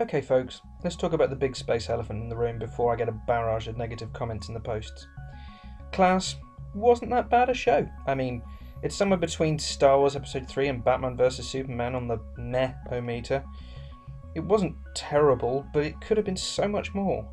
Okay folks, let's talk about the big space elephant in the room before I get a barrage of negative comments in the posts. Class wasn't that bad a show. I mean, it's somewhere between Star Wars Episode 3 and Batman vs Superman on the meh-o-meter. It wasn't terrible, but it could have been so much more.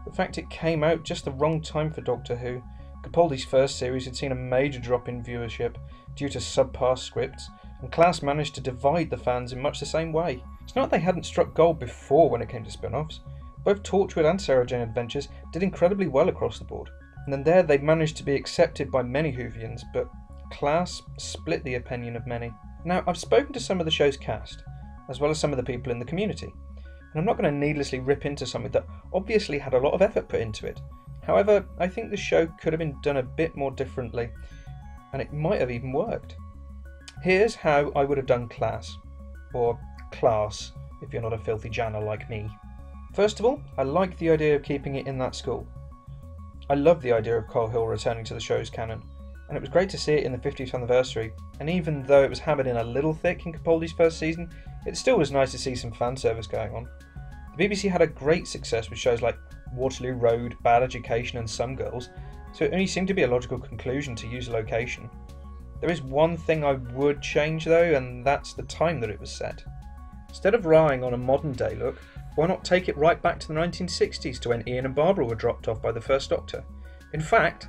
The fact it came out just the wrong time for Doctor Who. Capaldi's first series had seen a major drop in viewership due to subpar scripts, and Class managed to divide the fans in much the same way. It's not that they hadn't struck gold before when it came to spin-offs. Both Torchwood and Sarah Jane Adventures did incredibly well across the board, and then there they managed to be accepted by many Whovians, but Class split the opinion of many. Now, I've spoken to some of the show's cast, as well as some of the people in the community, and I'm not going to needlessly rip into something that obviously had a lot of effort put into it. However, I think the show could have been done a bit more differently, and it might have even worked. Here's how I would have done Class, or Class, if you're not a filthy Janner like me. First of all, I like the idea of keeping it in that school. I love the idea of Coal Hill returning to the show's canon, and it was great to see it in the 50th anniversary, and even though it was hammered in a little thick in Capaldi's first season, it still was nice to see some fan service going on. The BBC had a great success with shows like Waterloo Road, Bad Education and Some Girls, so it only seemed to be a logical conclusion to use a location. There is one thing I would change though, and that's the time that it was set. Instead of relying on a modern day look, why not take it right back to the 1960s to when Ian and Barbara were dropped off by the first Doctor? In fact,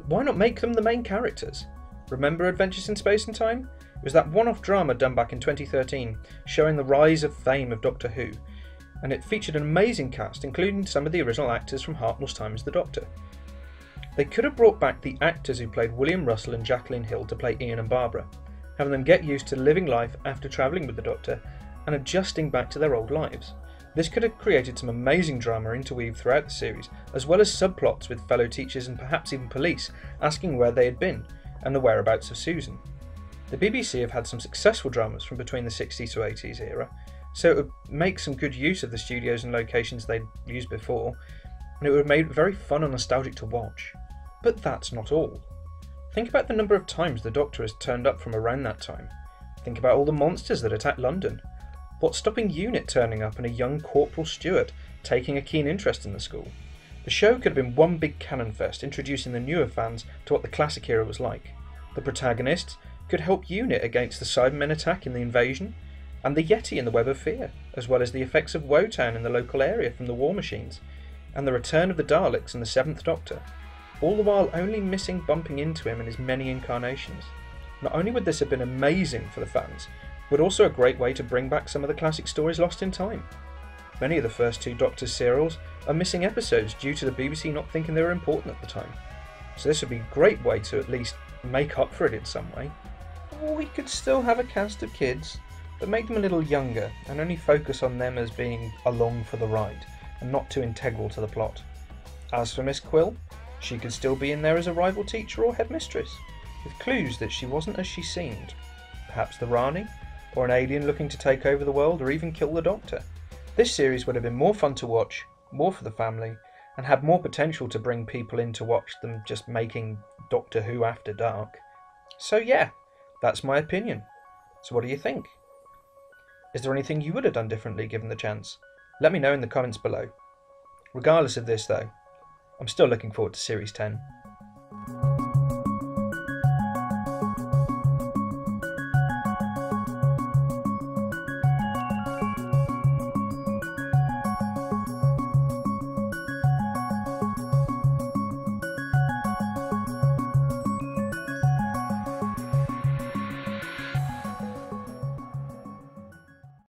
why not make them the main characters? Remember Adventures in Space and Time? It was that one-off drama done back in 2013, showing the rise of fame of Doctor Who, and it featured an amazing cast, including some of the original actors from Hartnell's time as the Doctor. They could have brought back the actors who played William Russell and Jacqueline Hill to play Ian and Barbara, having them get used to living life after travelling with the Doctor and adjusting back to their old lives. This could have created some amazing drama interweaved throughout the series, as well as subplots with fellow teachers and perhaps even police asking where they had been, and the whereabouts of Susan. The BBC have had some successful dramas from between the 60s to 80s era, so it would make some good use of the studios and locations they'd used before, and it would have made it very fun and nostalgic to watch. But that's not all. Think about the number of times the Doctor has turned up from around that time. Think about all the monsters that attacked London. What's stopping UNIT turning up and a young Corporal Stewart taking a keen interest in the school? The show could have been one big canon fest, introducing the newer fans to what the classic era was like. The protagonists could help UNIT against the Cybermen attack in The Invasion, and the Yeti in the Web of Fear, as well as the effects of Wotan in the local area from the War Machines, and the return of the Daleks in the Seventh Doctor, all the while only missing bumping into him in his many incarnations. Not only would this have been amazing for the fans, but also a great way to bring back some of the classic stories lost in time. Many of the first two Doctor serials are missing episodes due to the BBC not thinking they were important at the time, so this would be a great way to at least make up for it in some way. Or we could still have a cast of kids, but make them a little younger and only focus on them as being along for the ride and not too integral to the plot. As for Miss Quill, she could still be in there as a rival teacher or headmistress, with clues that she wasn't as she seemed. Perhaps the Rani, or an alien looking to take over the world or even kill the Doctor. This series would have been more fun to watch, more for the family, and had more potential to bring people in to watch than just making Doctor Who after dark. So yeah, that's my opinion. So what do you think? Is there anything you would have done differently given the chance? Let me know in the comments below. Regardless of this though, I'm still looking forward to Series 10.